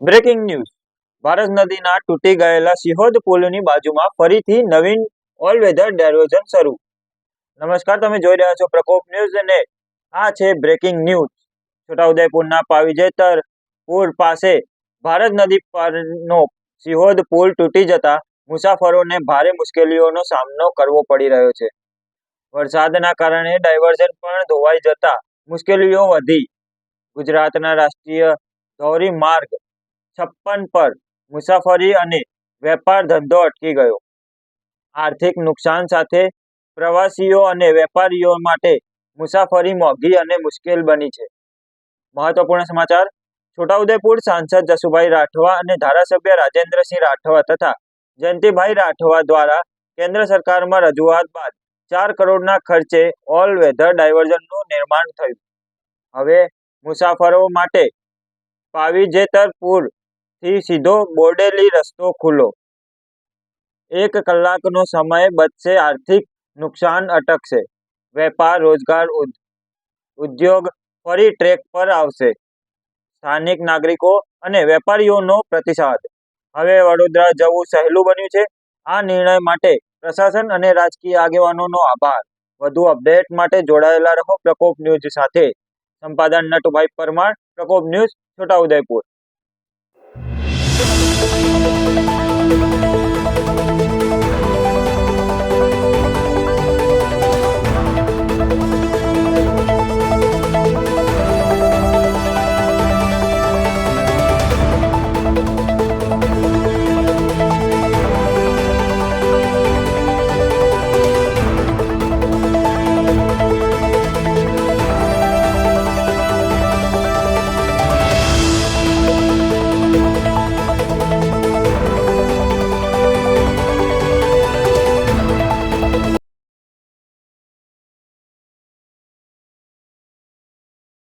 Breaking news. Bharat નદીના તૂટી ગયેલા સિહોદ પુલની બાજુમાં ફરીથી નવીન ઓલ વેધર ડાયવર્ઝન શરૂ. નમસ્કાર, તમે જોઈ રહ્યા છો પ્રકોપ ન્યૂઝ અને આ છે બ્રેકિંગ ન્યૂઝ. છોટાઉદેપુરના પાવીજેતર પુલ પાસે ભારત નદી પરનો સિહોદ પુલ તૂટી જતા મુસાફરોને ભારે મુશ્કેલીઓનો સામનો કરવો પડી રહ્યો છે. વરસાદના કારણે ડાયવર્ઝન પણ ધોવાઈ જતા મુશ્કેલીઓ વધી. ગુજરાતના રાષ્ટ્રીય ધોરીમાર્ગ 56 પર મુસાફરી અને વેપાર ધંધો અટકી ગયો. આર્થિક નુકસાન સાથે પ્રવાસીઓ અને વેપારીઓ માટે મુસાફરી મોંઘી અને મુશ્કેલ બની છે. મહત્વપૂર્ણ સમાચાર. છોટાઉદેપુર સાંસદ જસુભાઈ રાઠવા અને ધારાસભ્ય રાજેન્દ્રસિંહ રાઠવા તથા જયંતિભાઈ રાઠવા દ્વારા કેન્દ્ર સરકારમાં રજૂઆત બાદ 4 કરોડના ખર્ચે ઓલ વેધર ડાયવર્ઝનનું નિર્માણ થયું. હવે મુસાફરો માટે પાવીજેતર પુલ થી સીધો બોડેલી રસ્તો ખુલ્લો. 1 કલાકનો સમય બચશે, આર્થિક નુકસાન અટકશે, વેપાર રોજગાર ઉદ્યોગ ફરી ટ્રેક પર આવશે. સ્થાનિક નાગરિકો અને વેપારીઓનો પ્રતિસાદ. હવે વડોદરા જવું સહેલું બન્યું છે. આ નિર્ણય માટે પ્રશાસન અને રાજકીય આગેવાનોનો આભાર. વધુ અપડેટ માટે જોડાયેલા રહો પ્રકોપ ન્યૂઝ સાથે. સંપાદન નટુભાઈ પરમાર, પ્રકોપ ન્યૂઝ, છોટાઉદેપુર.